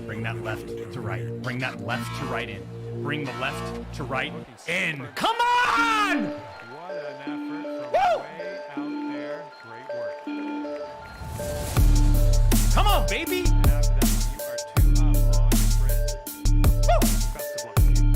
Bring that left to right. Bring that left to right in. Bring the left to right in. Come on! What an effort from Woo! way out there. Great work. Come on, baby! And after that, you are 2 up on your sprint. Woo! Best of luck to you.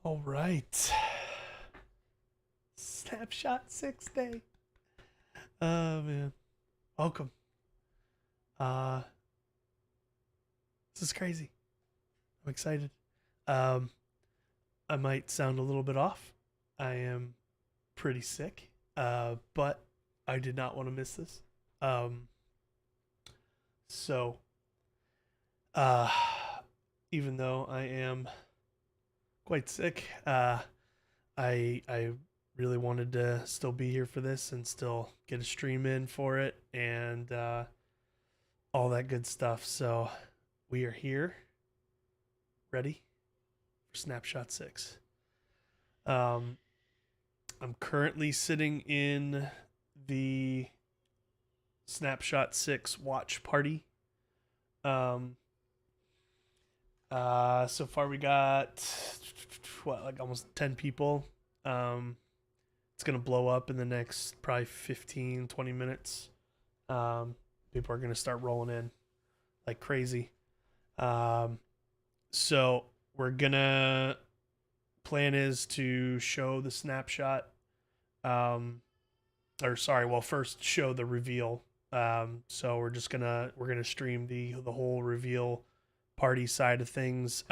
All right. Snapshot 6 day. Oh man. Welcome. Uh this is crazy. I'm excited. I might sound a little bit off. I am pretty sick. But I did not want to miss this. So uh even though I am quite sick, I really wanted to still be here for this and still get a stream in for it and all that good stuff. So we are here, ready for Snapshot 6. I'm currently sitting in the Snapshot 6 watch party. So far we got like almost 10 people. It's gonna blow up in the next probably 15-20 minutes. People are gonna start rolling in like crazy. So we're gonna plan is to show the snapshot. First show the reveal. So we're gonna stream the whole reveal party side of things.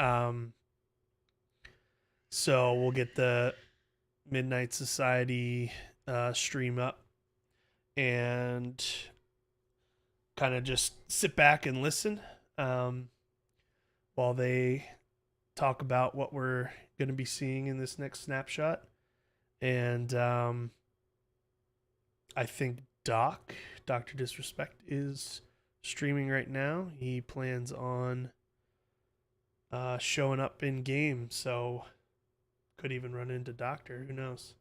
So we'll get the Midnight Society stream up and kind of just sit back and listen while they talk about what we're going to be seeing in this next snapshot. And I think Dr. Disrespect is streaming right now. He plans on showing up in game, so could even run into Doctor. Who knows?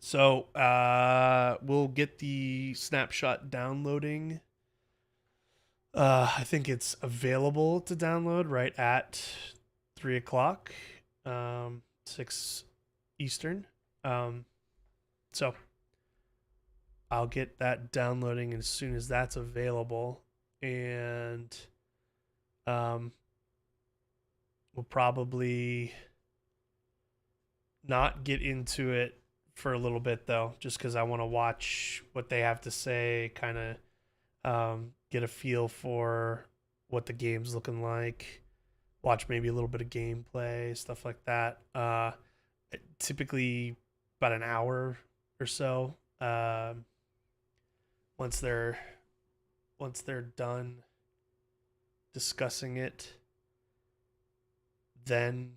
So we'll get the snapshot downloading. I think it's available to download right at 3 o'clock, 6 Eastern. So I'll get that downloading as soon as that's available, and we'll probably not get into it for a little bit though, just because I want to watch what they have to say, kind of get a feel for what the game's looking like, watch maybe a little bit of gameplay, stuff like that. Typically about an hour or so. Once they're done discussing it, then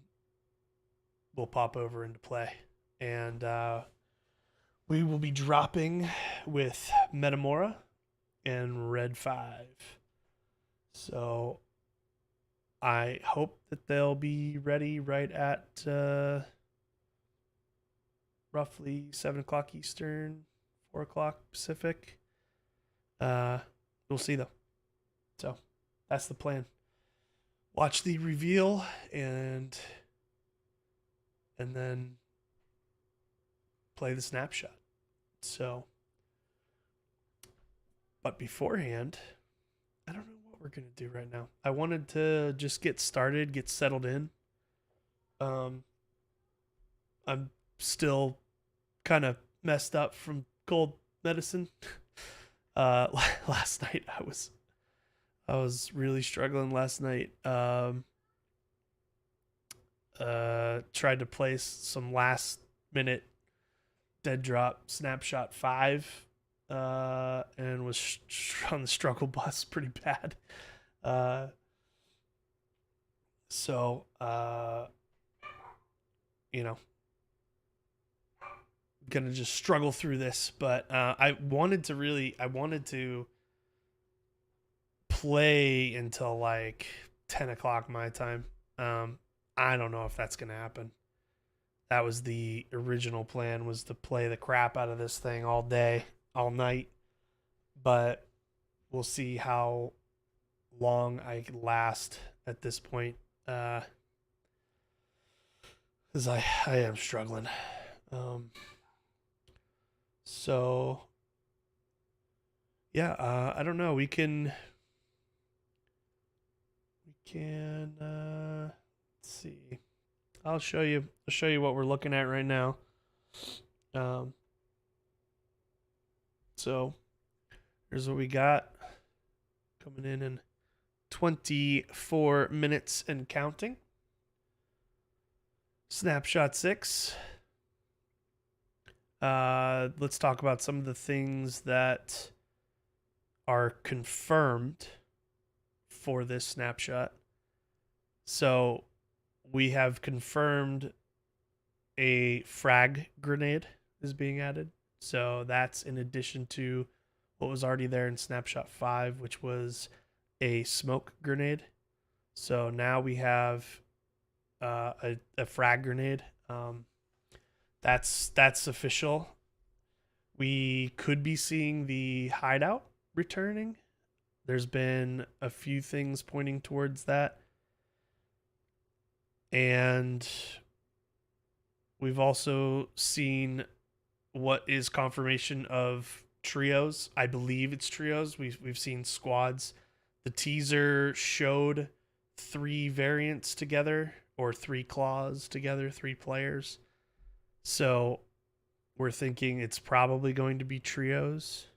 we'll pop over into play. And we will be dropping with Metamora and Red 5. So I hope that they'll be ready right at roughly 7 o'clock Eastern, 4 o'clock Pacific. We'll see though. So that's the plan. Watch the reveal and then play the snapshot. So, but beforehand, I don't know what we're gonna do right now. I wanted to just get started, get settled in. I'm still kind of messed up from cold medicine. Last night I was really struggling last night. Tried to place some last minute dead drop snapshot 5 and was on the struggle bus pretty bad. So gonna just struggle through this, but I wanted to play until like 10 o'clock my time. I don't know if that's gonna happen. That was the original plan, was to play the crap out of this thing all day, all night. But we'll see how long I can last at this point. Because I am struggling. So yeah, I don't know. We can let's Let's see. I'll show you what we're looking at right now. So here's what we got coming in 24 minutes and counting. Snapshot 6. Let's talk about some of the things that are confirmed for this snapshot. So we have confirmed a frag grenade is being added. So that's in addition to what was already there in snapshot 5, which was a smoke grenade. So now we have a frag grenade. That's official. We could be seeing the hideout returning. There's been a few things pointing towards that. And we've also seen what is confirmation of trios. I believe it's trios. We've seen squads. The teaser showed 3 variants together, or 3 claws together, 3 players. So we're thinking it's probably going to be trios.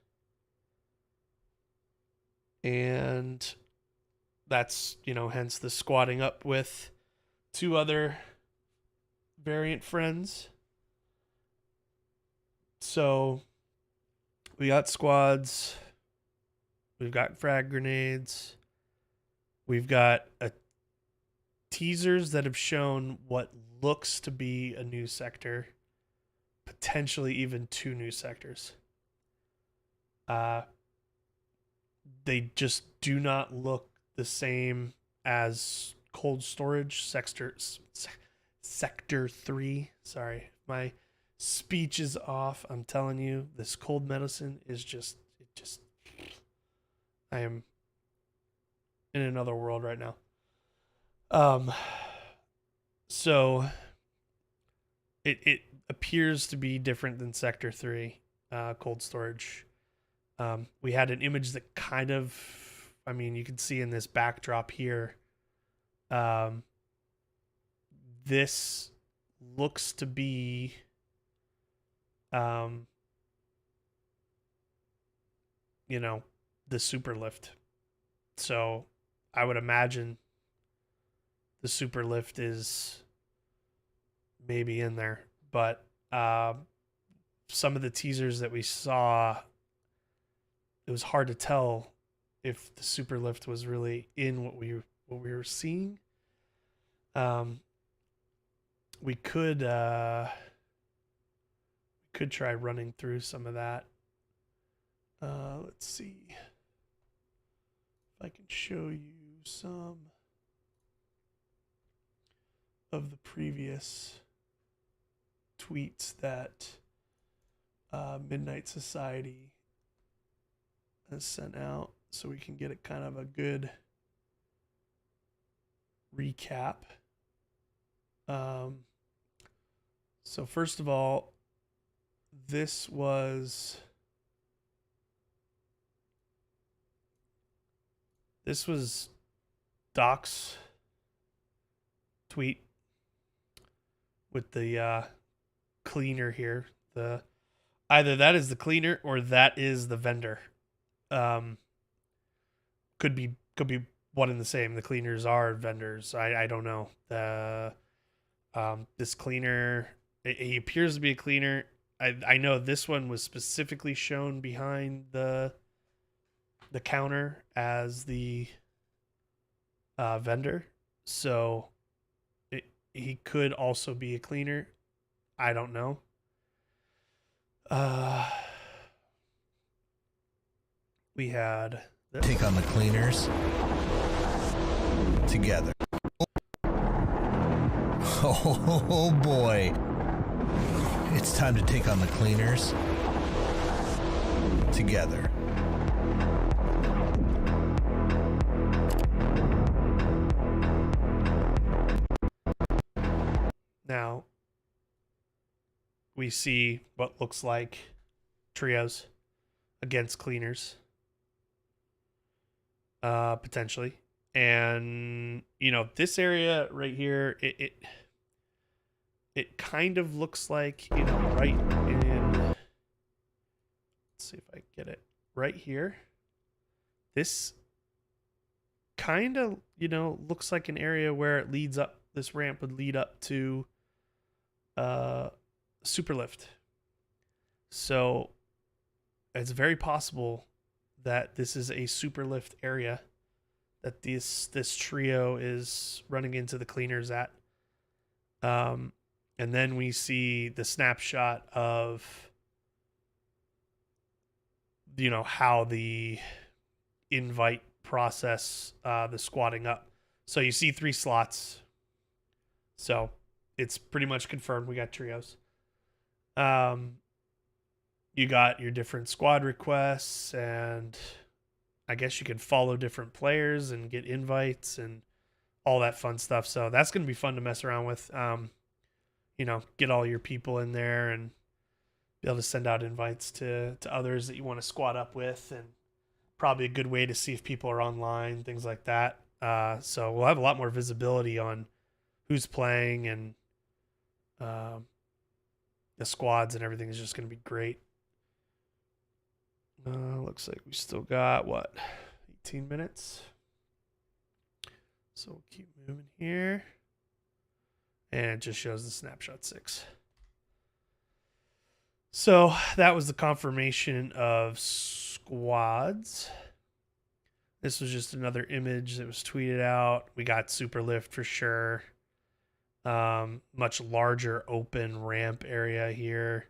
And that's, hence the squatting up with 2 other variant friends. So we got squads. We've got frag grenades. We've got teasers that have shown what looks to be a new sector. Potentially even 2 new sectors. They just do not look the same as cold storage sector 3. Sorry, my speech is off. I'm telling you, this cold medicine is I am in another world right now. So it appears to be different than sector 3, cold storage. We had an image that kind of, you can see in this backdrop here. This looks to be the super lift. So I would imagine the super lift is maybe in there, but some of the teasers that we saw, it was hard to tell if the super lift was really in what we were seeing. We could try running through some of that. Let's see if I can show you some of the previous tweets that Midnight Society has sent out, so we can get a kind of a good recap. So first of all, this was Doc's tweet with the cleaner here. Either that is the cleaner or that is the vendor. Could be one and the same. The cleaners are vendors. I don't know. This cleaner, he appears to be a cleaner. I know this one was specifically shown behind the counter as the vendor. So he could also be a cleaner. I don't know. We had this. Take on the cleaners together. Oh boy. It's time to take on the cleaners together. Now, we see what looks like trios against cleaners. Potentially. And you know, this area right here, it kind of looks like, you know, right in, let's see if I can get it right here. This kind of, you know, looks like an area where it leads up, this ramp would lead up to Superlift. So it's very possible that this is a Superlift area that this trio is running into the cleaners at. And then we see the snapshot of, you know, how the invite process the squatting up. So you see 3 slots. So it's pretty much confirmed we got trios. You got your different squad requests, and I guess you can follow different players and get invites and all that fun stuff. So that's going to be fun to mess around with. You know, get all your people in there and be able to send out invites to others that you want to squad up with, and probably a good way to see if people are online, things like that. So we'll have a lot more visibility on who's playing, and the squads and everything is just going to be great. Looks like we still got, what, 18 minutes? So we'll keep moving here. And it just shows the snapshot 6. So that was the confirmation of squads. This was just another image that was tweeted out. We got Superlift for sure. Much larger open ramp area here.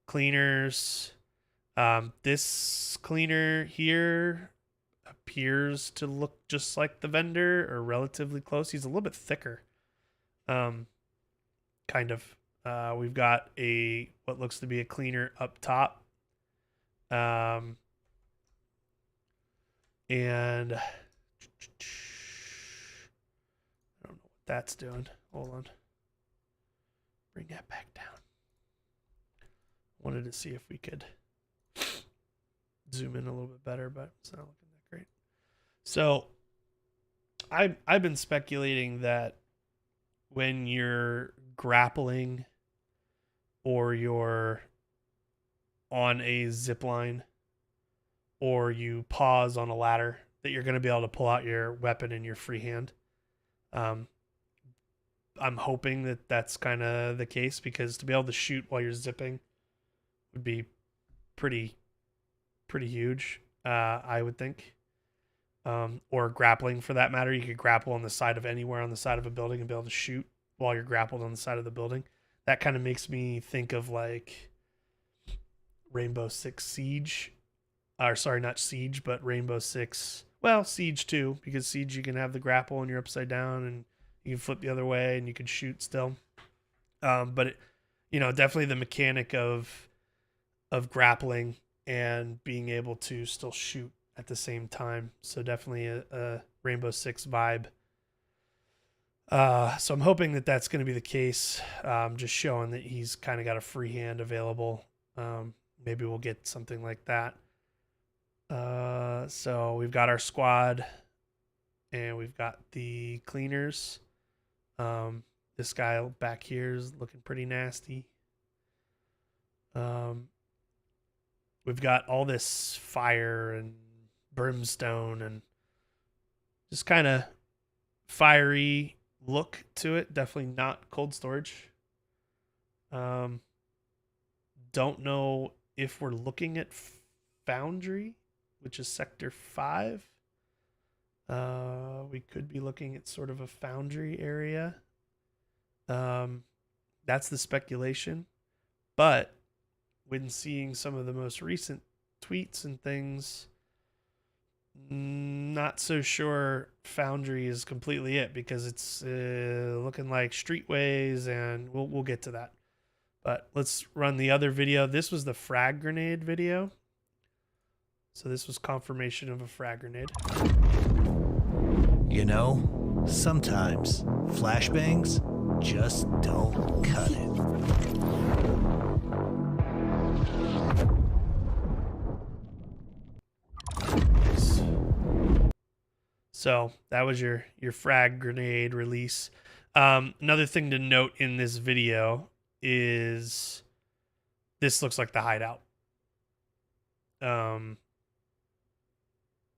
Cleaners. This cleaner here appears to look just like the vendor, or relatively close. He's a little bit thicker. Kind of. We've got what looks to be a cleaner up top. And I don't know what that's doing. Hold on. Bring that back down. Wanted to see if we could zoom in a little bit better, but it's not looking that great. So I've been speculating that when you're grappling or you're on a zip line or you pause on a ladder, that you're going to be able to pull out your weapon in your free hand. I'm hoping that that's kind of the case, because to be able to shoot while you're zipping would be pretty huge, I would think. Or grappling for that matter. You could grapple on the side of anywhere on the side of a building and be able to shoot while you're grappled on the side of the building. That kind of makes me think of like Rainbow Six Siege. Or sorry, not Siege, but Rainbow Six. Well, Siege too, because Siege you can have the grapple and you're upside down and you can flip the other way and you can shoot still. But it, you know, definitely the mechanic of grappling and being able to still shoot at the same time. So definitely a Rainbow Six vibe. So I'm hoping that that's going to be the case. Just showing that he's kind of got a free hand available. Maybe we'll get something like that. So we've got our squad and we've got the cleaners. This guy back here is looking pretty nasty. We've got all this fire and brimstone and just kind of fiery look to it. Definitely not cold storage. Don't know if we're looking at Foundry, which is Sector 5. We could be looking at sort of a Foundry area. That's the speculation. But when seeing some of the most recent tweets and things, not so sure Foundry is completely it, because it's looking like streetways, and we'll get to that. But let's run the other video. This was the frag grenade video. So this was confirmation of a frag grenade. You know, sometimes flashbangs just don't cut it. So that was your frag grenade release. Another thing to note in this video is this looks like the hideout.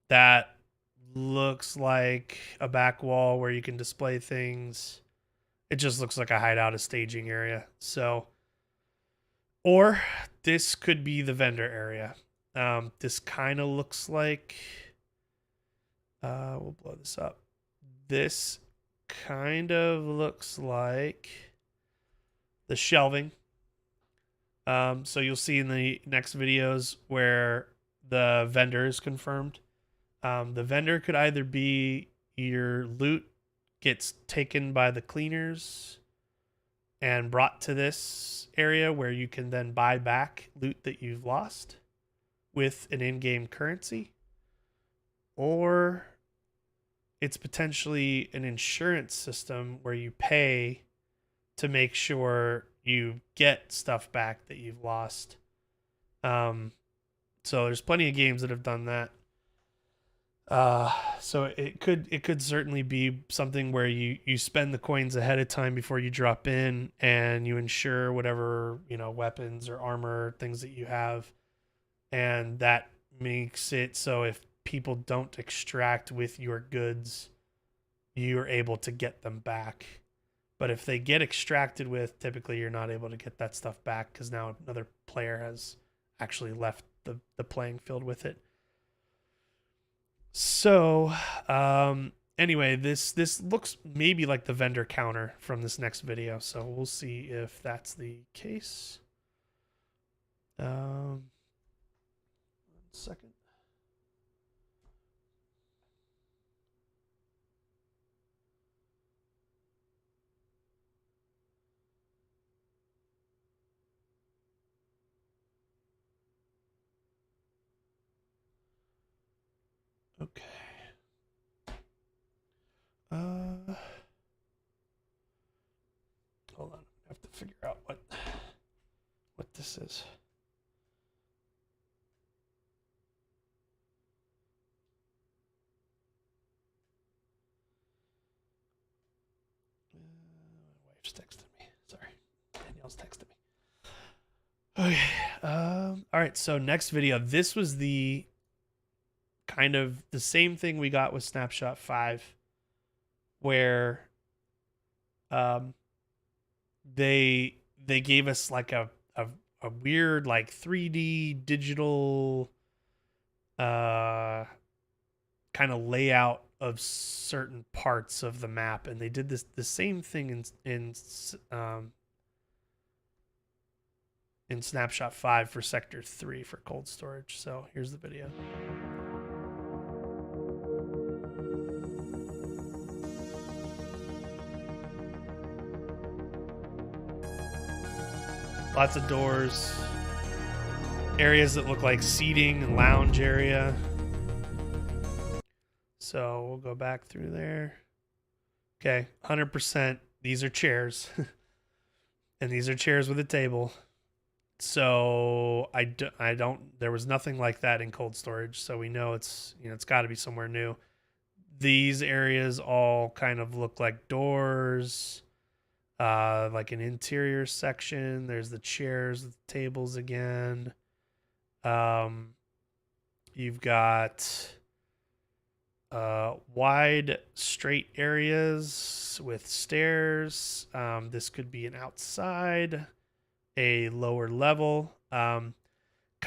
That looks like a back wall where you can display things. It just looks like a hideout, a staging area. So, or this could be the vendor area. This kind of looks like, we'll blow this up. This kind of looks like the shelving. So you'll see in the next videos where the vendor is confirmed. The vendor could either be your loot gets taken by the cleaners and brought to this area where you can then buy back loot that you've lost with an in-game currency, or it's potentially an insurance system where you pay to make sure you get stuff back that you've lost. So there's plenty of games that have done that. So it could certainly be something where you spend the coins ahead of time before you drop in, and you insure whatever, weapons or armor, things that you have. And that makes it so if people don't extract with your goods, you're able to get them back. But if they get extracted with, typically you're not able to get that stuff back because now another player has actually left the playing field with it. So, anyway, this looks maybe like the vendor counter from this next video. So we'll see if that's the case. 1 second. Okay. Hold on. I have to figure out what this is. My wife's texting me. Sorry. Danielle's texting me. Okay. All right. So next video. This was the kind of the same thing we got with Snapshot 5, where they gave us like a weird like 3D digital kind of layout of certain parts of the map, and they did the same thing in Snapshot 5 for Sector 3 for cold storage. So here's the video. Lots of doors, areas that look like seating and lounge area. So we'll go back through there. Okay, 100%. These are chairs. And these are chairs with a table. So I don't, there was nothing like that in cold storage. So we know it's got to be somewhere new. These areas all kind of look like doors. Like an interior section. There's the chairs, the tables again. You've got wide straight areas with stairs. This could be an outside, a lower level, kind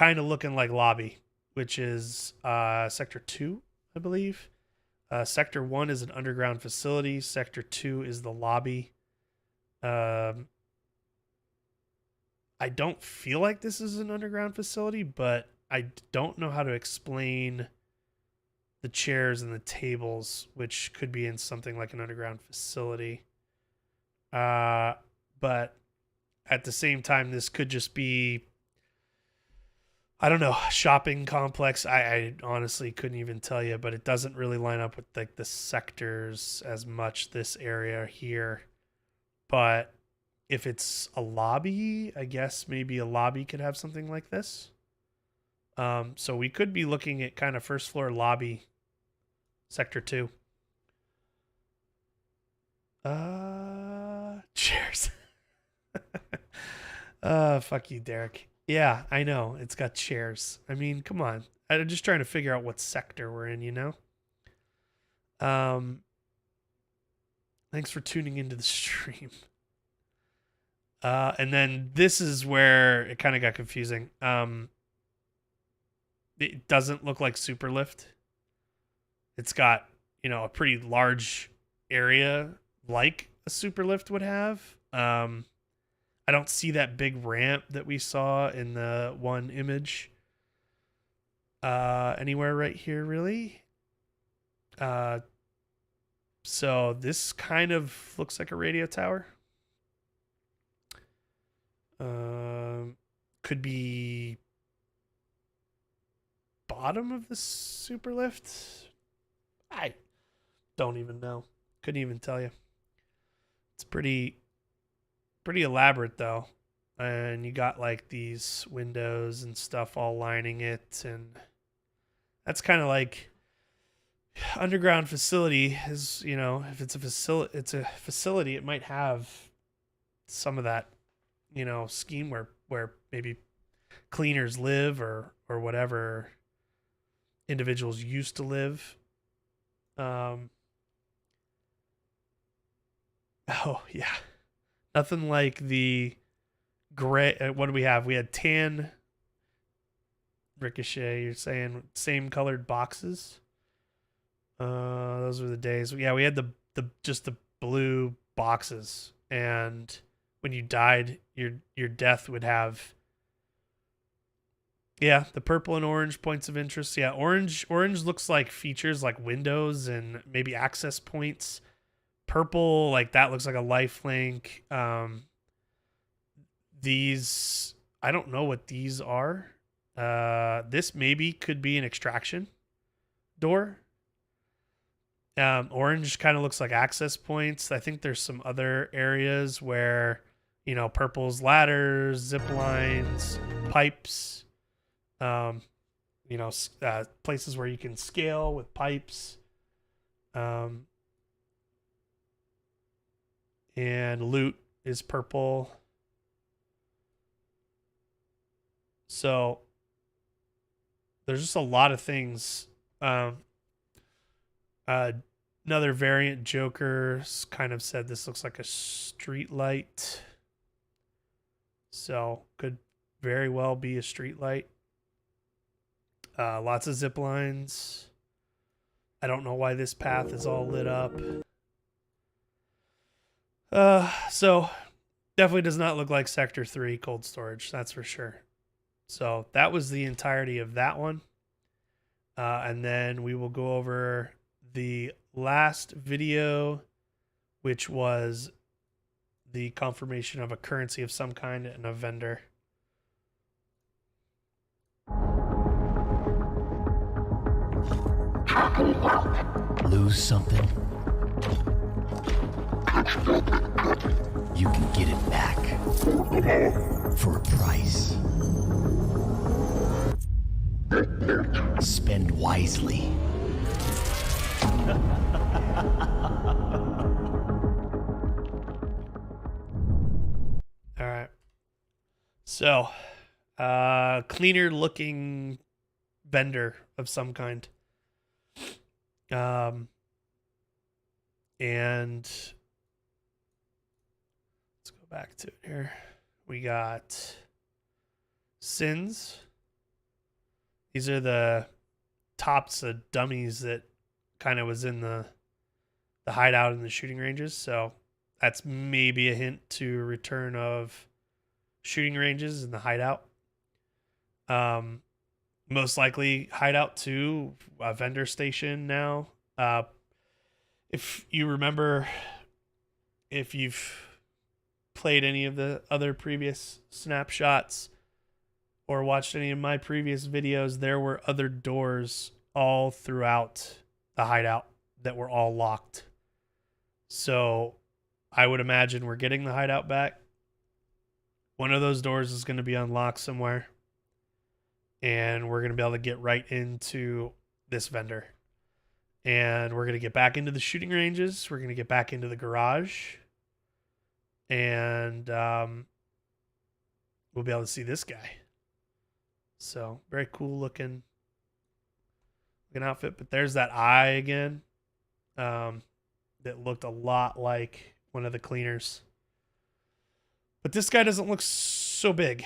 of looking like lobby, which is Sector 2, I believe. Sector 1 is an underground facility. Sector 2 is the lobby. I don't feel like this is an underground facility, but I don't know how to explain the chairs and the tables, which could be in something like an underground facility. But at the same time, this could just be, I don't know, shopping complex. I honestly couldn't even tell you, but it doesn't really line up with like the sectors as much, this area here. But if it's a lobby, I guess maybe a lobby could have something like this. So we could be looking at kind of first floor lobby, Sector 2. Cheers. Fuck you, Derek. Yeah, I know. It's got chairs. I mean, come on. I'm just trying to figure out what sector we're in, you know? Thanks for tuning into the stream. And then this is where it kind of got confusing. It doesn't look like Superlift. It's got, a pretty large area like a Superlift would have. I don't see that big ramp that we saw in the one image anywhere right here, really. So this kind of looks like a radio tower. Could be bottom of the Superlift. I don't even know. Couldn't even tell you. It's pretty elaborate though. And you got like these windows and stuff all lining it, and that's kind of like underground facility is, if it's a facility, it might have some of that, scheme where maybe cleaners live or whatever individuals used to live. Oh yeah. Nothing like the gray. What do we have? We had tan. Ricochet, you're saying same colored boxes. Those were the days. Yeah, we had the just the blue boxes, and when you died, your death would have. Yeah, the purple and orange points of interest. Yeah, orange looks like features like windows and maybe access points. Purple, like that looks like a life link. These, I don't know what these are. This maybe could be an extraction door. Orange kind of looks like access points. I think there's some other areas where, purple's ladders, zip lines, pipes, places where you can scale with pipes. And loot is purple. So there's just a lot of things. Another variant Joker kind of said this looks like a street light. So could very well be a street light. Lots of zip lines. I don't know why this path is all lit up. So definitely does not look like Sector 3 cold storage, that's for sure. So that was the entirety of that one. And then we will go over the last video, which was the confirmation of a currency of some kind and a vendor. Lose something, you can get it back for a price. Spend wisely. All right. So, cleaner looking vendor of some kind. And let's go back to it here. We got Sins. These are the tops of dummies that kind of was in the hideout in the shooting ranges. So that's maybe a hint to return of shooting ranges in the hideout. Most likely hideout to a vendor station now. If you remember, if you've played any of the other previous snapshots or watched any of my previous videos, there were other doors all throughout the hideout that were all locked. So I would imagine we're getting the hideout back. One of those doors is going to be unlocked somewhere, and we're going to be able to get right into this vendor. And we're going to get back into the shooting ranges. We're going to get back into the garage. And we'll be able to see this guy. So, very cool looking outfit. But there's that eye again that looked a lot like one of the cleaners. But this guy doesn't look so big.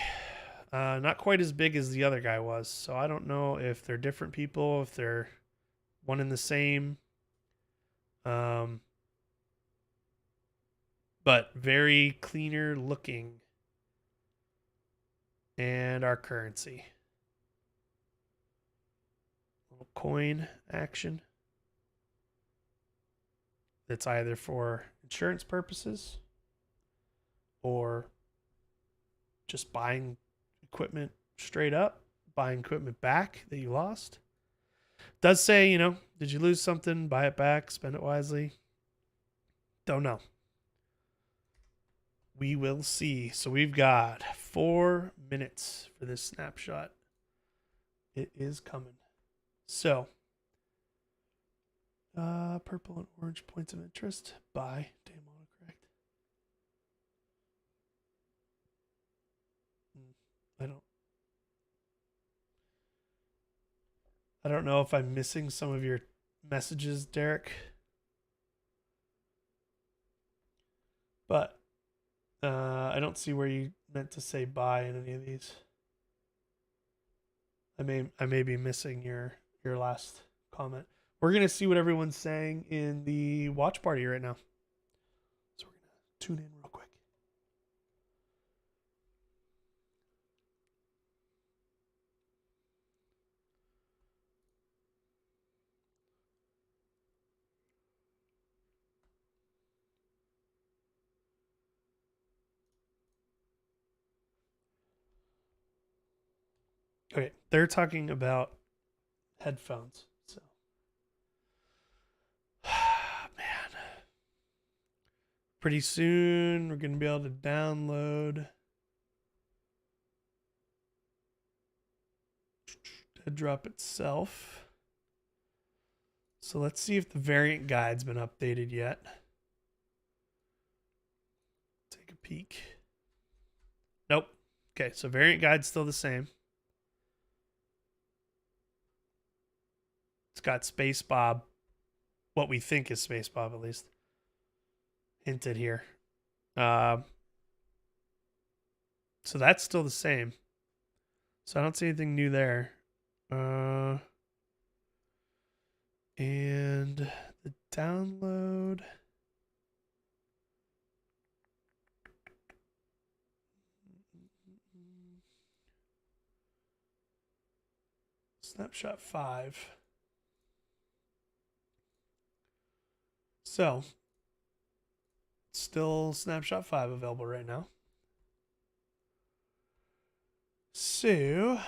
Not quite as big as the other guy was. So I don't know if they're different people, if they're one and the same. But very cleaner looking. And our currency. Little coin action. That's either for insurance purposes or just buying equipment straight up, buying equipment back that you lost. Does say, you know, did you lose something? Buy it back, spend it wisely. Don't know. We will see. So we've got 4 minutes for this snapshot. It is coming. So, purple and orange points of interest. Buy. Damn autocorrect. I don't know if I'm missing some of your messages, Derek. But I don't see where you meant to say buy in any of these. I may be missing your last comment. We're gonna see what everyone's saying in the watch party right now. So we're gonna tune in real quick. Okay, they're talking about headphones. So, man, pretty soon we're gonna be able to download Dead Drop itself. So let's see if the variant guide's been updated yet. Take a peek. Nope. Okay, so variant guide's still the same. It's got Space Bob, what we think is Space Bob at least, hinted here. So that's still the same. So I don't see anything new there. And the download. Snapshot 5. So, still Snapshot 5 available right now. So,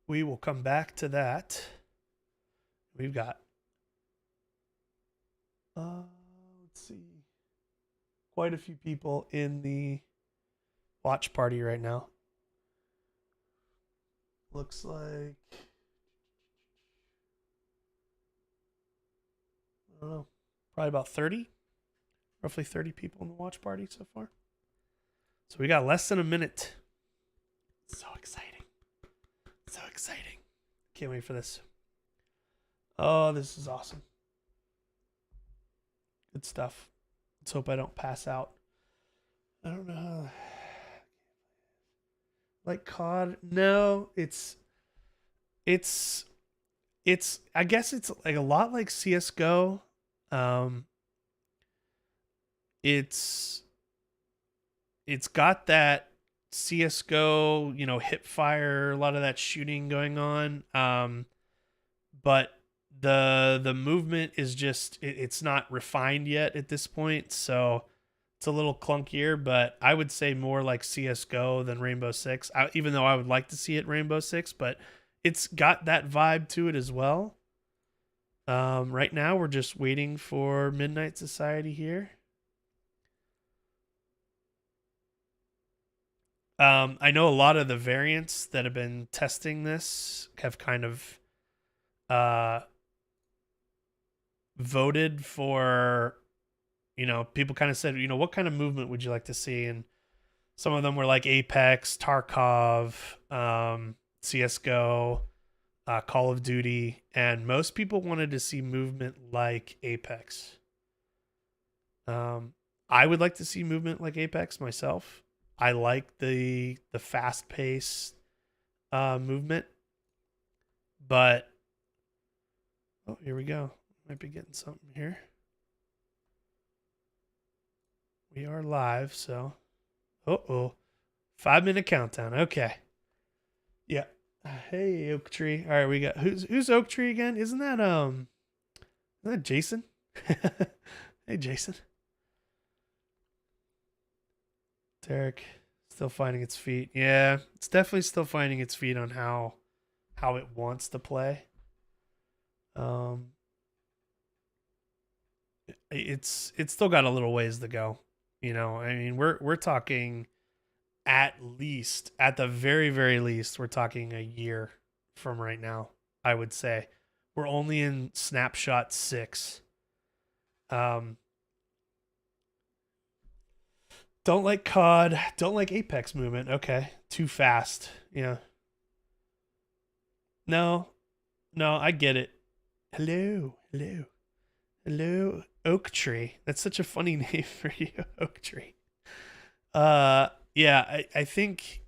we will come back to that. We've got, let's see, quite a few people in the watch party right now. Looks like, I don't know, probably about 30, roughly 30 people in the watch party so far. So we got less than a minute. So exciting. So exciting. Can't wait for this. Oh, this is awesome. Good stuff. Let's hope I don't pass out. I don't know how. Like COD? No, it's I guess it's like a lot like CS:GO. It's got that CS:GO, you know, hip fire, a lot of that shooting going on. But the movement is just it's not refined yet at this point, so it's a little clunkier, but I would say more like CS:GO than Rainbow Six. Even though I would like to see it Rainbow Six, but it's got that vibe to it as well. Right now we're just waiting for Midnight Society here. I know a lot of the variants that have been testing this have kind of voted for, people kind of said, what kind of movement would you like to see? And some of them were like Apex, Tarkov, CSGO, Call of Duty, and most people wanted to see movement like Apex. I would like to see movement like Apex myself. I like the fast pace movement, but here we go. Might be getting something here. We are live, so 5-minute countdown. Okay. Yeah. Hey, Oak Tree. All right, we got who's Oak Tree again? Isn't that Jason? Hey, Jason. Derek still finding its feet. Yeah, it's definitely still finding its feet on how it wants to play. It's still got a little ways to go. I mean, we're talking at the very, very least, we're talking a year from right now, I would say. We're only in Snapshot 6. Don't like COD, don't like Apex movement. Okay, too fast. Yeah. No, I get it. Hello, Oak Tree. That's such a funny name for you, Oak Tree. Yeah, I think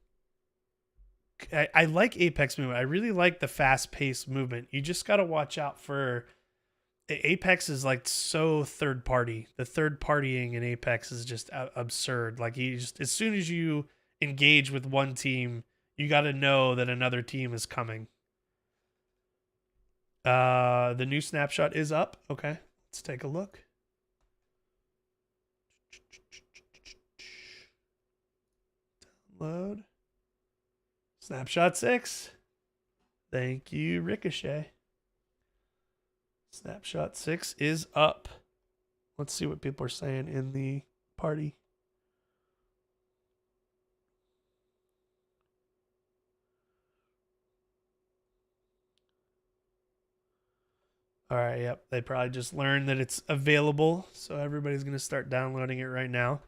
I like Apex movement. I really like the fast-paced movement. You just got to watch out for Apex is like so third party. The third partying in Apex is just absurd. Like as soon as you engage with one team, you got to know that another team is coming. The new Snapshot is up. Okay, let's take a look. Download. Snapshot 6. Thank you, Ricochet. Snapshot 6 is up. Let's see what people are saying in the party. All right, yep. They probably just learned that it's available, so everybody's going to start downloading it right now.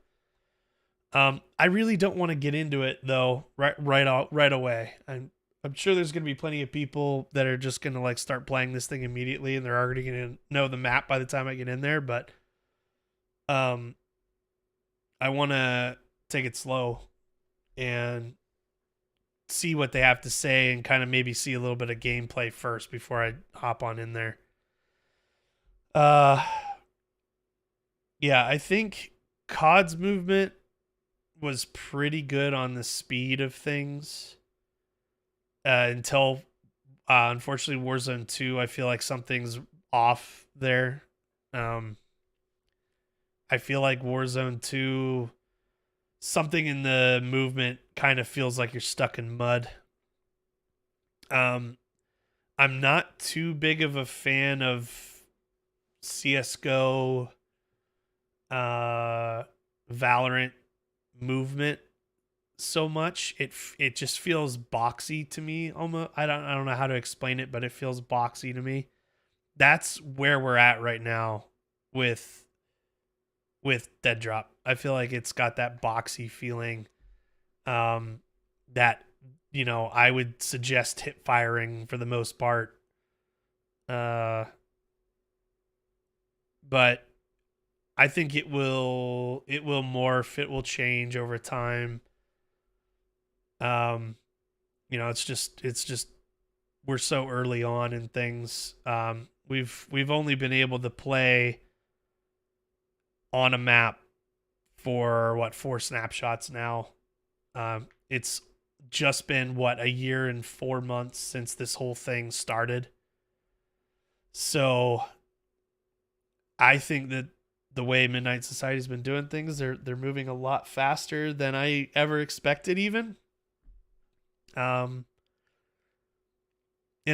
I really don't want to get into it though right away. I'm sure there's going to be plenty of people that are just going to like start playing this thing immediately, and they're already going to know the map by the time I get in there. But I want to take it slow and see what they have to say, and kind of maybe see a little bit of gameplay first before I hop on in there. Yeah, I think COD's movement was pretty good on the speed of things until unfortunately Warzone 2. I feel like something's off there. I feel like Warzone 2, something in the movement kind of feels like you're stuck in mud. I'm not too big of a fan of CSGO, Valorant movement so much. It just feels boxy to me almost. I don't know how to explain it, but it feels boxy to me. That's where we're at right now with Dead Drop. I feel like it's got that boxy feeling that I would suggest hip firing for the most part. But I think it will morph, it will change over time. It's just we're so early on in things. We've only been able to play on a map for 4 snapshots now. It's just been a year and 4 months since this whole thing started. So I think that the way Midnight Society's been doing things, they're moving a lot faster than I ever expected even. In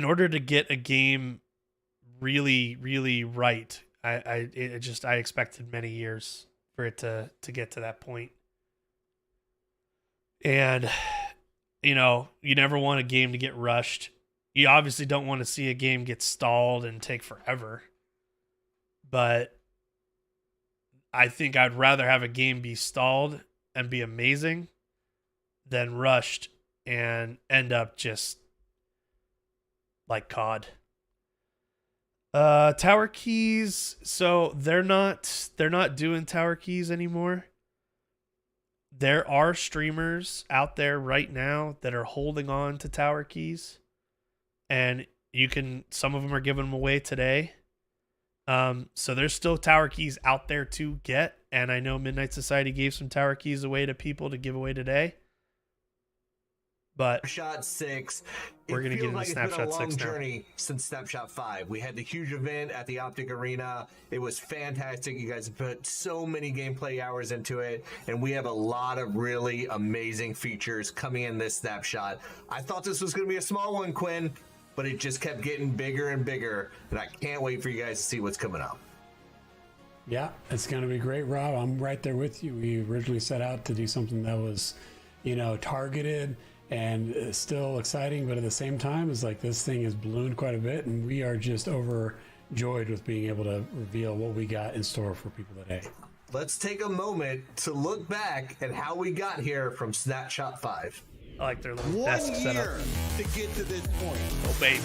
order to get a game really, really right, I expected many years for it to get to that point. And you never want a game to get rushed. You obviously don't want to see a game get stalled and take forever. but I think I'd rather have a game be stalled and be amazing than rushed and end up just like COD. Tower keys, so they're not doing tower keys anymore. There are streamers out there right now that are holding on to tower keys, and some of them are giving them away today. So there's still tower keys out there to get, and I know Midnight Society gave some tower keys away to people to give away today. But Snapshot 6. We're going to get into Snapshot 6 now. It's been a long journey since Snapshot 5. We had the huge event at the Optic Arena. It was fantastic. You guys have put so many gameplay hours into it, and we have a lot of really amazing features coming in this Snapshot. I thought this was going to be a small one, Quinn, but it just kept getting bigger and bigger, and I can't wait for you guys to see what's coming up. Yeah, it's going to be great, Rob. I'm right there with you. We originally set out to do something that was, targeted and still exciting, but at the same time, it's like this thing has ballooned quite a bit, and we are just overjoyed with being able to reveal what we got in store for people today. Let's take a moment to look back at how we got here from Snapshot 5. I like their little 1 desk setup. year to get to this point. Oh, baby.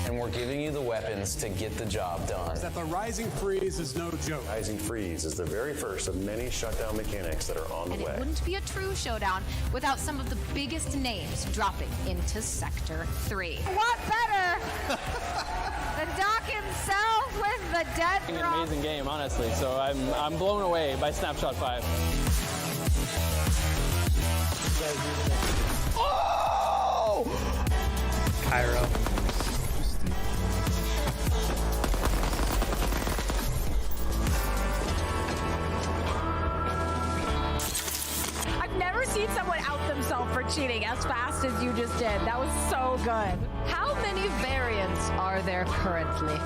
And we're giving you the weapons to get the job done. That the Rising Freeze is no joke. Rising Freeze is the very first of many shutdown mechanics that are on the way. It wouldn't be a true showdown without some of the biggest names dropping into Sector 3. What better than Doc himself with the dead drop? An amazing game, honestly. So I'm blown away by Snapshot 5. Oh! Cairo. I've never seen someone out themselves for cheating as fast as you just did. That was so good. How many variants are there currently?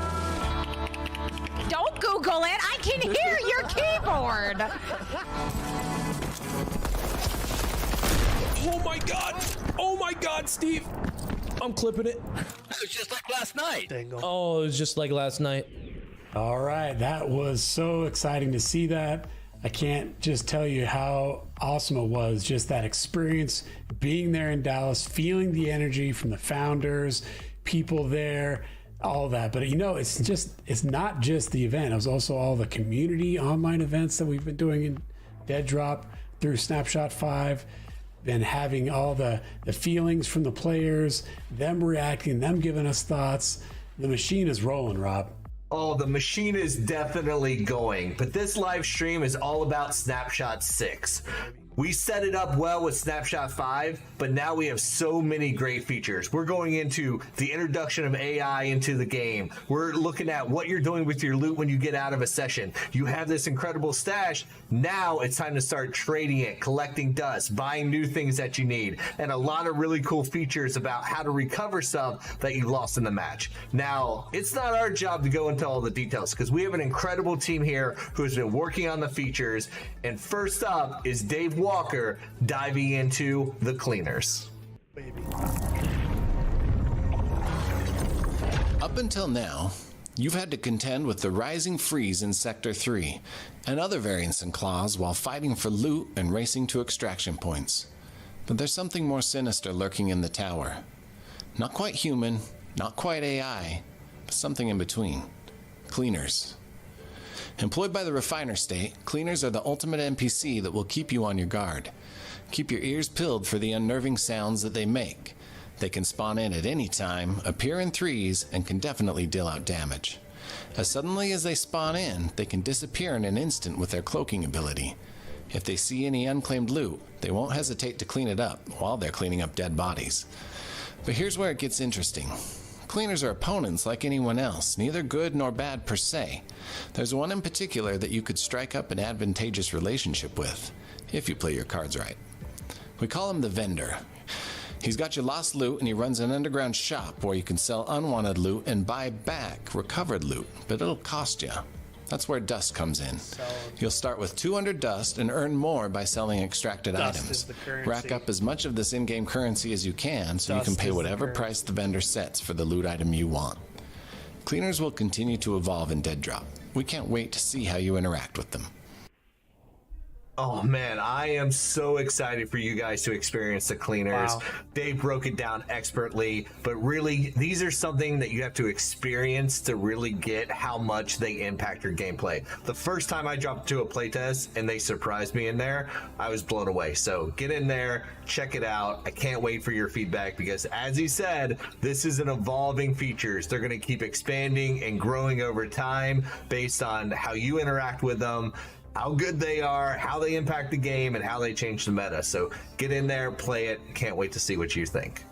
Don't Google it. I can hear your keyboard. Oh my god! Oh my god, Steve! I'm clipping it. It was just like last night. Dangle. Oh, it was just like last night. All right, that was so exciting to see that. I can't just tell you how awesome it was, just that experience, being there in Dallas, feeling the energy from the founders, people there, all that. But it's not just the event. It was also all the community online events that we've been doing in Dead Drop through Snapshot 5. Then having all the feelings from the players, them reacting, them giving us thoughts. The machine is rolling, Rob. Oh, the machine is definitely going, but this live stream is all about Snapshot 6. We set it up well with Snapshot 5, but now we have so many great features. We're going into the introduction of AI into the game. We're looking at what you're doing with your loot when you get out of a session. You have this incredible stash. Now it's time to start trading it, collecting dust, buying new things that you need, and a lot of really cool features about how to recover stuff that you lost in the match. Now, it's not our job to go into all the details because we have an incredible team here who has been working on the features. And first up is Dave Walker diving into the cleaners. Up until now, you've had to contend with the Rising Freeze in Sector 3 and other variants and claws while fighting for loot and racing to extraction points. But there's something more sinister lurking in the tower. Not quite human, not quite AI, but something in between. Cleaners. Employed by the refiner state, cleaners are the ultimate NPC that will keep you on your guard. Keep your ears peeled for the unnerving sounds that they make. They can spawn in at any time, appear in threes, and can definitely deal out damage. As suddenly as they spawn in, they can disappear in an instant with their cloaking ability. If they see any unclaimed loot, they won't hesitate to clean it up while they're cleaning up dead bodies. But here's where it gets interesting. Cleaners are opponents like anyone else, neither good nor bad per se. There's one in particular that you could strike up an advantageous relationship with, if you play your cards right. We call him the vendor. He's got your lost loot and he runs an underground shop where you can sell unwanted loot and buy back recovered loot, but it'll cost you. That's where dust comes in. You'll start with 200 dust and earn more by selling extracted items. Rack up as much of this in-game currency as you can so you can pay whatever price the vendor sets for the loot item you want. Cleaners will continue to evolve in Dead Drop. We can't wait to see how you interact with them. Oh man, I am so excited for you guys to experience the cleaners. Wow. Dave broke it down expertly, but really these are something that you have to experience to really get how much they impact your gameplay. The first time I dropped to a playtest and they surprised me in there, I was blown away. So get in there, check it out. I can't wait for your feedback because as he said, this is an evolving features. They're going to keep expanding and growing over time based on how you interact with them, how good they are, how they impact the game, and how they change the meta. So get in there, play it. Can't wait to see what you think.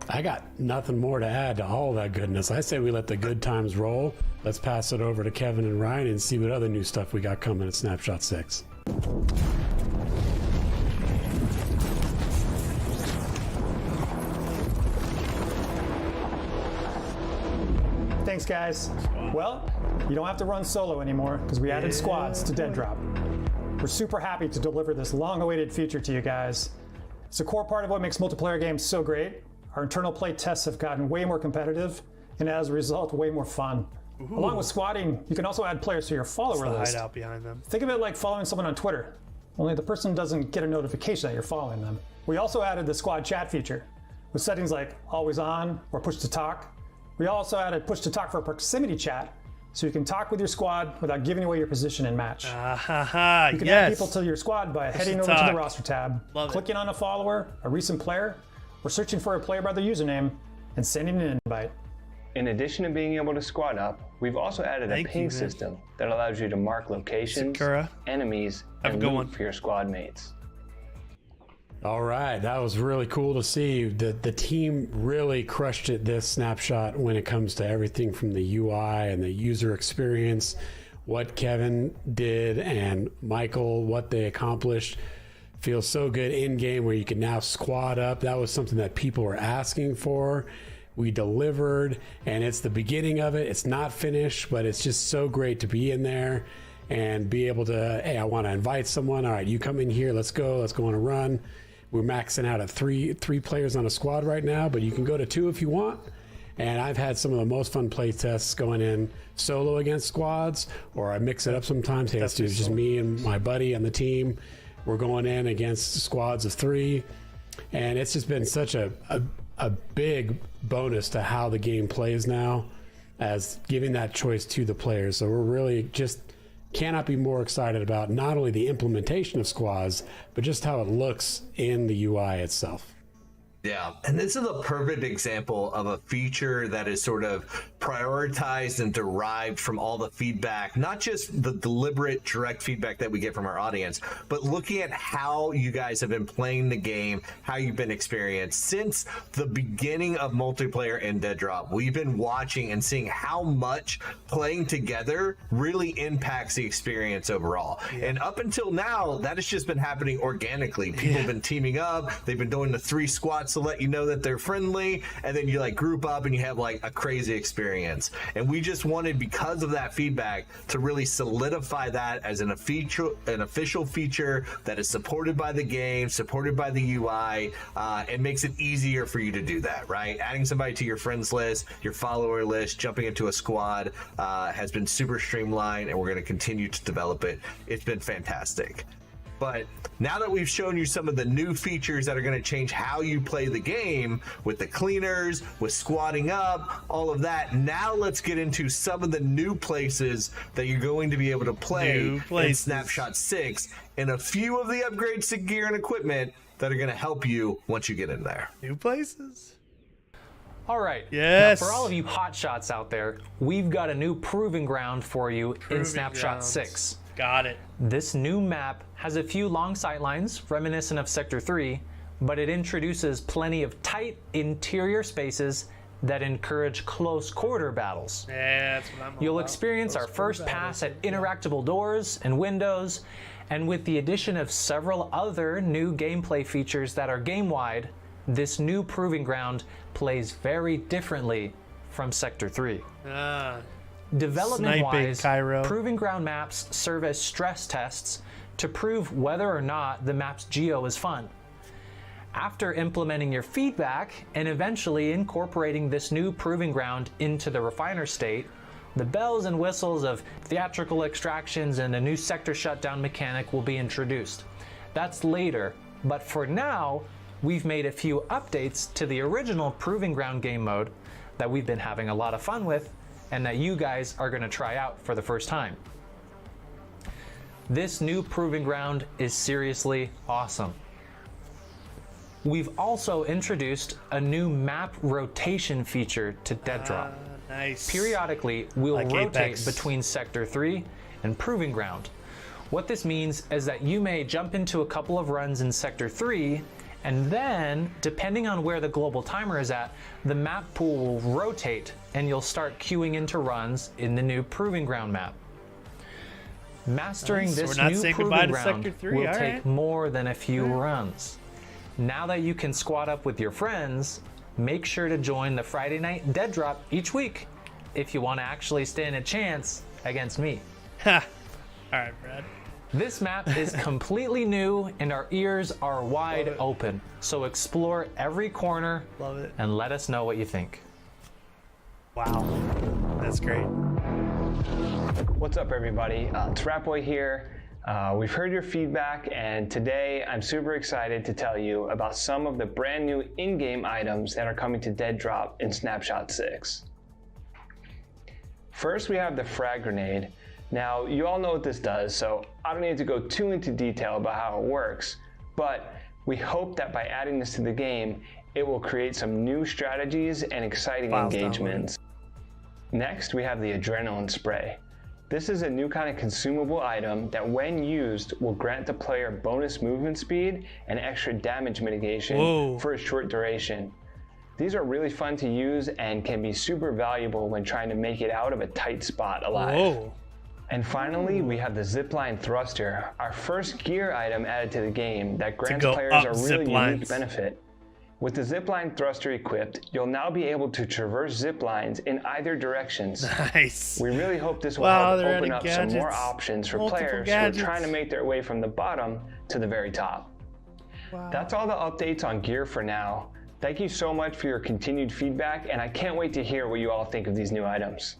I got nothing more to add to all that goodness. I say we let the good times roll. Let's pass it over to Kevin and Ryan and see what other new stuff we got coming at Snapshot 6. Thanks, guys. Well, you don't have to run solo anymore because we added squads to Dead Drop. We're super happy to deliver this long-awaited feature to you guys. It's a core part of what makes multiplayer games so great. Our internal play tests have gotten way more competitive, and as a result, way more fun. Ooh. Along with squatting, you can also add players to your follower list. Hideout behind them. Think of it like following someone on Twitter, only the person doesn't get a notification that you're following them. We also added the squad chat feature with settings like always on or push to talk. We also added push to talk for proximity chat, so you can talk with your squad without giving away your position in match. You can add people to your squad by heading over to the roster tab, clicking on a follower, a recent player, or searching for a player by their username, and sending an invite. In addition to being able to squad up, we've also added a ping system that allows you to mark locations, enemies, and loot for your squad mates. All right, that was really cool to see. The team really crushed it this snapshot when it comes to everything from the UI and the user experience, what Kevin did and Michael, what they accomplished. Feels so good in game where you can now squad up. That was something that people were asking for. We delivered, and it's the beginning of it. It's not finished, but it's just so great to be in there and be able to, hey, I want to invite someone. All right, you come in here. Let's go on a run. We're maxing out at three players on a squad right now, but you can go to 2 if you want. And I've had some of the most fun play tests going in solo against squads, or I mix it up sometimes. Hey, it's just me and my buddy on the team. We're going in against squads of 3. And it's just been such a big bonus to how the game plays now, as giving that choice to the players. So we're really just cannot be more excited about not only the implementation of squads, but just how it looks in the UI itself. Yeah, and this is a perfect example of a feature that is sort of prioritized and derived from all the feedback, not just the deliberate direct feedback that we get from our audience, but looking at how you guys have been playing the game, how you've been experienced since the beginning of multiplayer in Dead Drop. We've been watching and seeing how much playing together really impacts the experience overall. Yeah. And up until now, that has just been happening organically. People have been teaming up, they've been doing the 3 squats to let you know that they're friendly, and then you like group up and you have like a crazy experience. And we just wanted, because of that feedback, to really solidify that as an official feature that is supported by the game, supported by the UI, and makes it easier for you to do that, right? Adding somebody to your friends list, your follower list, jumping into a squad has been super streamlined, and we're going to continue to develop it. It's been fantastic. But now that we've shown you some of the new features that are going to change how you play the game, with the cleaners, with squatting up, all of that, now let's get into some of the new places that you're going to be able to play in Snapshot 6, and a few of the upgrades to gear and equipment that are going to help you once you get in there. New places? All right. Yes. Now, for all of you hotshots out there, we've got a new proving ground for you in Snapshot 6. Got it. This new map has a few long sight lines reminiscent of Sector 3, but it introduces plenty of tight interior spaces that encourage close quarter battles. Yeah, that's what I'm all You'll about. experience our first pass at interactable doors and windows, and with the addition of several other new gameplay features that are game-wide, this new proving ground plays very differently from Sector 3. Development-wise, proving ground maps serve as stress tests to prove whether or not the map's geo is fun. After implementing your feedback and eventually incorporating this new proving ground into the refiner state, the bells and whistles of theatrical extractions and a new sector shutdown mechanic will be introduced. That's later, but for now, we've made a few updates to the original proving ground game mode that we've been having a lot of fun with and that you guys are going to try out for the first time. This new proving ground is seriously awesome. We've also introduced a new map rotation feature to Dead Drop. Nice. Periodically, we'll rotate Apex. between Sector 3 and Proving Ground. What this means is that you may jump into a couple of runs in Sector 3, and then, depending on where the global timer is at, the map pool will rotate and you'll start queuing into runs in the new Proving Ground map. Mastering Nice. this We're not new saying goodbye Proving to Ground Sector 3, will all take right. more than a few runs. Now that you can squad up with your friends, make sure to join the Friday night Dead Drop each week if you want to actually stand a chance against me. Ha! Alright, Brad. This map is completely new and our ears are wide open. So explore every corner and let us know what you think. Wow. That's great. What's up, everybody? It's Ratboy here. We've heard your feedback, and today I'm super excited to tell you about some of the brand new in-game items that are coming to Dead Drop in Snapshot 6. First, we have the frag grenade. Now, you all know what this does, so I don't need to go too into detail about how it works, but we hope that by adding this to the game, it will create some new strategies and exciting engagements. Next, we have the adrenaline spray. This is a new kind of consumable item that, when used, will grant the player bonus movement speed and extra damage mitigation for a short duration. These are really fun to use and can be super valuable when trying to make it out of a tight spot alive. And finally, we have the zipline thruster, our first gear item added to the game that grants players a really unique benefit. With the zipline thruster equipped, you'll now be able to traverse zip lines in either directions. Nice. We really hope this will help open up some more options for players who are trying to make their way from the bottom to the very top. That's all the updates on gear for now. Thank you so much for your continued feedback, and I can't wait to hear what you all think of these new items.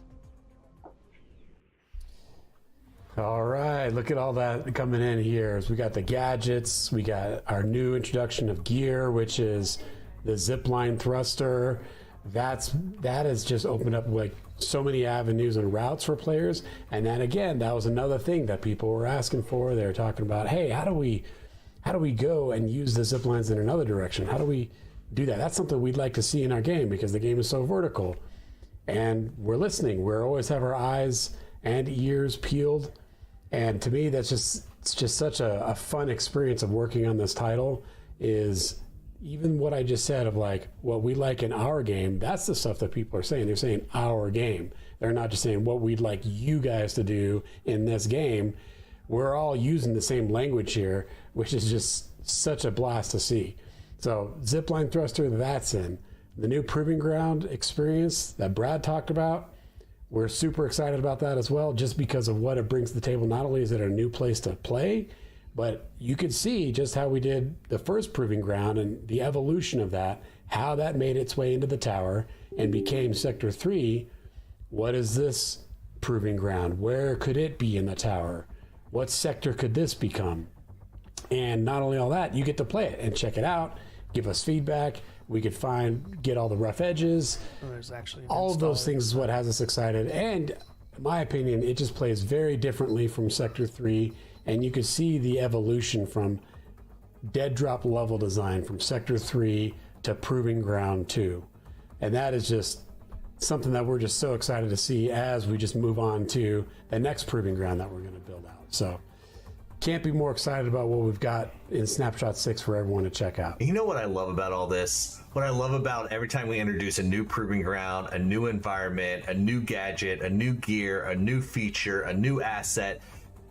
All right, look at all that coming in here. So we got the gadgets, we got our new introduction of gear, which is the zipline thruster. That has just opened up like so many avenues and routes for players. And then again, that was another thing that people were asking for. They were talking about, hey, how do we go and use the zip lines in another direction? How do we do that? That's something we'd like to see in our game because the game is so vertical. And we're listening. We always have our eyes and ears peeled. And to me, it's just such a fun experience of working on this title. Is even what I just said of like what we like in our game, that's the stuff that people are saying. They're saying our game. They're not just saying what we'd like you guys to do in this game. We're all using the same language here, which is just such a blast to see. So zipline thruster, that's in. The new Proving Ground experience that Brad talked about, we're super excited about that as well, just because of what it brings to the table. Not only is it a new place to play, but you could see just how we did the first Proving Ground and the evolution of that, how that made its way into the tower and became Sector 3. What is this Proving Ground? Where could it be in the tower? What sector could this become? And not only all that, you get to play it and check it out, give us feedback. We could get all the rough edges. There's actually all of those things is what has us excited. And in my opinion, it just plays very differently from Sector 3. And you can see the evolution from Dead Drop level design from Sector 3 to Proving Ground 2. And that is just something that we're just so excited to see as we just move on to the next Proving Ground that we're going to build out. So can't be more excited about what we've got in Snapshot 6 for everyone to check out. You know what I love about all this? What I love about every time we introduce a new Proving Ground, a new environment, a new gadget, a new gear, a new feature, a new asset,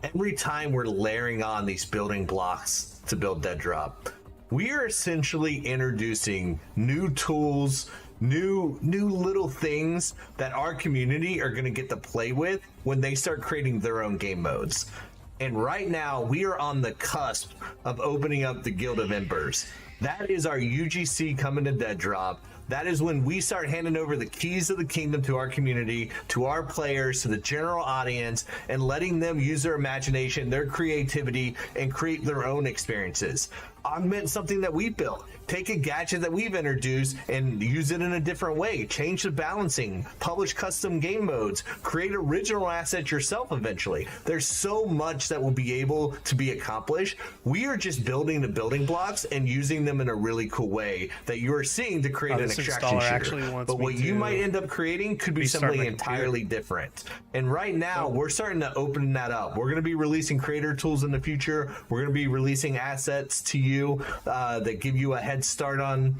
every time we're layering on these building blocks to build Dead Drop, we are essentially introducing new tools, new little things that our community are going to get to play with when they start creating their own game modes. And right now, we are on the cusp of opening up the Guild of Embers. That is our UGC coming to Dead Drop. That is when we start handing over the keys of the kingdom to our community, to our players, to the general audience, and letting them use their imagination, their creativity, and create their own experiences. Augment something that we built. Take a gadget that we've introduced and use it in a different way. Change the balancing, publish custom game modes, create original assets yourself eventually. There's so much that will be able to be accomplished. We are just building the building blocks and using them in a really cool way that you are seeing to create an extraction shooter. But what you might end up creating could be something entirely different. And right now, we're starting to open that up. We're going to be releasing creator tools in the future. We're going to be releasing assets to you that give you a head start on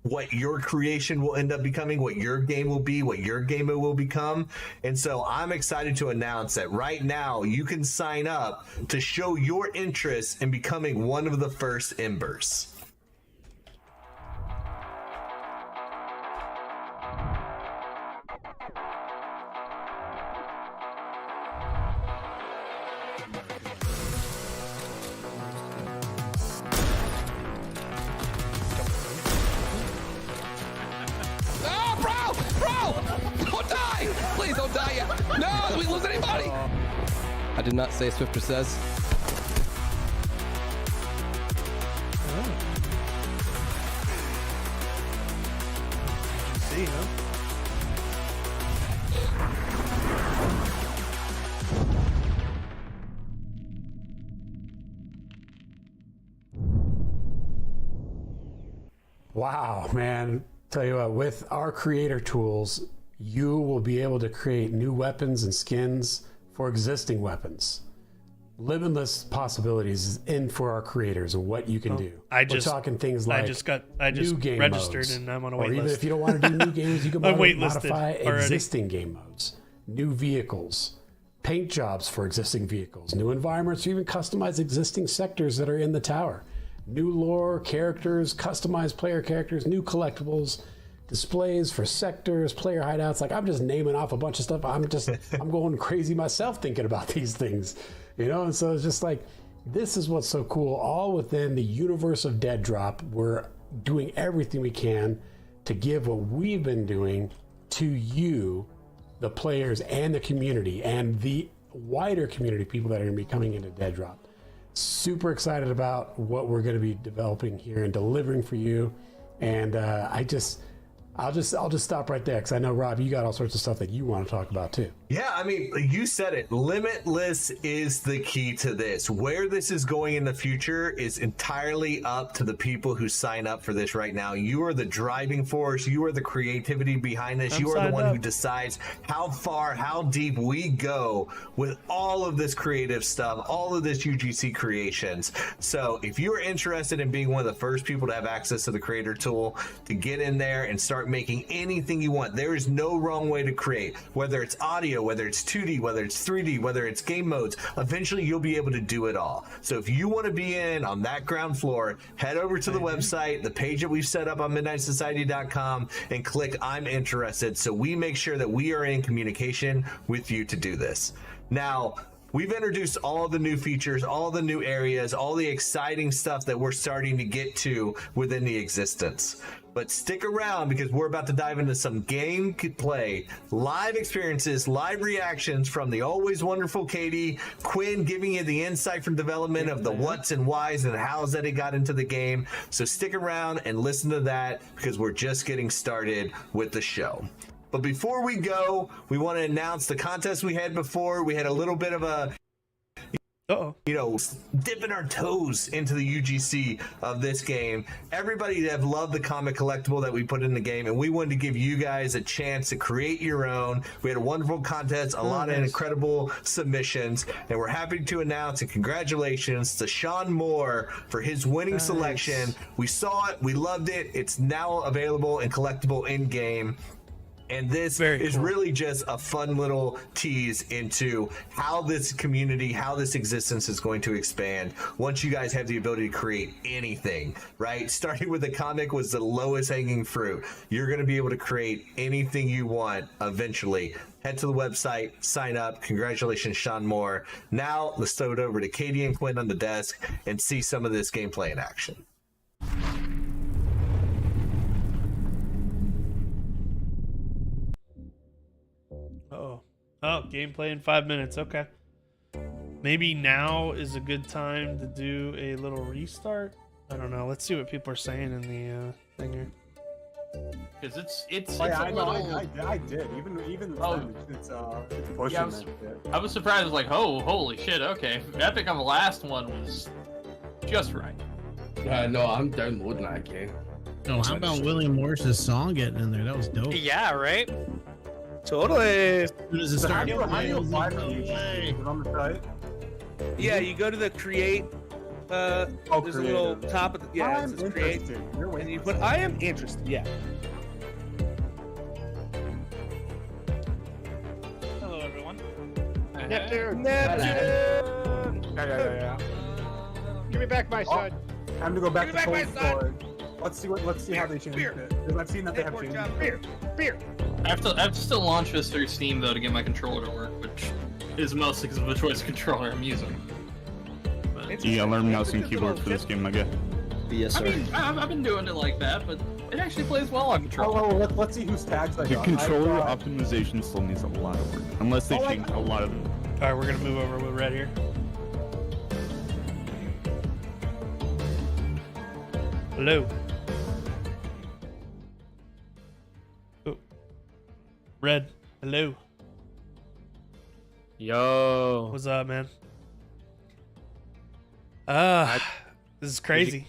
what your creation will end up becoming, what your game will be, what your game will become. And so I'm excited to announce that right now you can sign up to show your interest in becoming one of the first Embers. No, did we lose anybody? I did not say Swifter says. See, huh? Wow, man. Tell you what, with our creator tools, you will be able to create new weapons and skins for existing weapons. Limitless possibilities in for our creators and what you can do. We're talking things like I just new game registered modes, and I'm on a or wait even list. if you don't want to do new games, you can I'm modify already. existing game modes, new vehicles, paint jobs for existing vehicles, new environments, or even customize existing sectors that are in the tower. New lore, characters, customized player characters, new collectibles, displays for sectors, player hideouts. Like, I'm just naming off a bunch of stuff. I'm going crazy myself thinking about these things, you know? And so it's just like, this is what's so cool. All within the universe of Dead Drop, we're doing everything we can to give what we've been doing to you, the players and the community and the wider community, people that are going to be coming into Dead Drop. Super excited about what we're going to be developing here and delivering for you. And I'll just stop right there because I know, Rob, you got all sorts of stuff that you want to talk about too. Yeah, I mean, you said it. Limitless is the key to this. Where this is going in the future is entirely up to the people who sign up for this right now. You are the driving force. You are the creativity behind this. You are the one who decides how far, how deep we go with all of this creative stuff, all of this UGC creations. So if you are interested in being one of the first people to have access to the creator tool, to get in there and start making anything you want, there is no wrong way to create, whether it's audio, whether it's 2D, whether it's 3D, whether it's game modes. Eventually you'll be able to do it all. So if you want to be in on that ground floor, head over to the website, the page that we've set up on midnightsociety.com, and click I'm interested, so we make sure that we are in communication with you to do this. Now, we've introduced all the new features, all the new areas, all the exciting stuff that we're starting to get to within the existence. But stick around because we're about to dive into some gameplay, live experiences, live reactions from the always wonderful Katie, Quinn giving you the insight from development of the what's and whys and hows that it got into the game. So stick around and listen to that because we're just getting started with the show. But before we go, we want to announce the contest we had before. We had a little bit of a dipping our toes into the UGC of this game. Everybody have loved the comic collectible that we put in the game, and we wanted to give you guys a chance to create your own. We had a wonderful contest, a lot of incredible submissions, and we're happy to announce and congratulations to Sean Moore for his winning selection. We saw it, we loved it. It's now available and collectible in game. And this is really just a fun little tease into how this community, how this existence is going to expand once you guys have the ability to create anything, right? Starting with the comic was the lowest hanging fruit. You're going to be able to create anything you want eventually. Head to the website, sign up. Congratulations, Sean Moore. Now let's throw it over to Katie and Quinn on the desk and see some of this gameplay in action. gameplay in 5 minutes. Okay. Maybe now is a good time to do a little restart. I don't know. Let's see what people are saying in the thing here. Because it's Oh, yeah, a little. I did. Even it's pushing Yeah, it. I was surprised. I was like, oh, holy shit, okay. Epic on the last one was just right. No, I'm downloading that game. No, how about William Morris's song getting in there? That was dope. Yeah, right? Totally. As soon as it started, How do you apply for no YouTube? way. Is it on the site? Yeah, you go to the create. There's a little creative. top of the, yeah, it says create, and you put I am interested. Yeah. Hello, everyone. Neptune. Yeah. Give me back my son. Time to go back Give to me back cold my son. storage. Let's see how they changed it. Because I've seen that they have changed it. Beer. I have to still launch this through Steam though to get my controller to work, which is mostly because of the choice of controller I'm using. You gotta learn mouse and keyboard for this game, my guy. Yes, sir. I mean, I've been doing it like that, but it actually plays well on controller. Let's see whose tags I The got. controller optimization still needs a lot of work, unless they change a lot of them. All right, we're gonna move over with Red here. Hello. Oh. Red. Hello. Yo. What's up, man? This is crazy.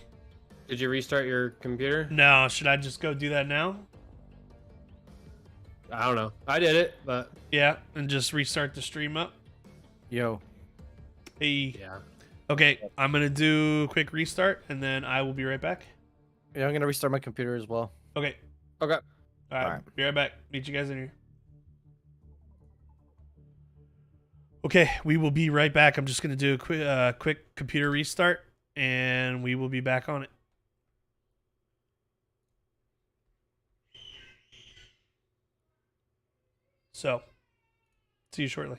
Did you restart your computer? No, should I just go do that now? I don't know. I did it, but Yeah, and just restart the stream up. yo. Hey. Yeah. Okay, I'm gonna do a quick restart and then I will be right back. Yeah, I'm gonna restart my computer as well. Okay. Okay. All right. Be right back. Meet you guys in here. Okay, we will be right back. I'm just gonna do a quick computer restart, and we will be back on it. So, see you shortly.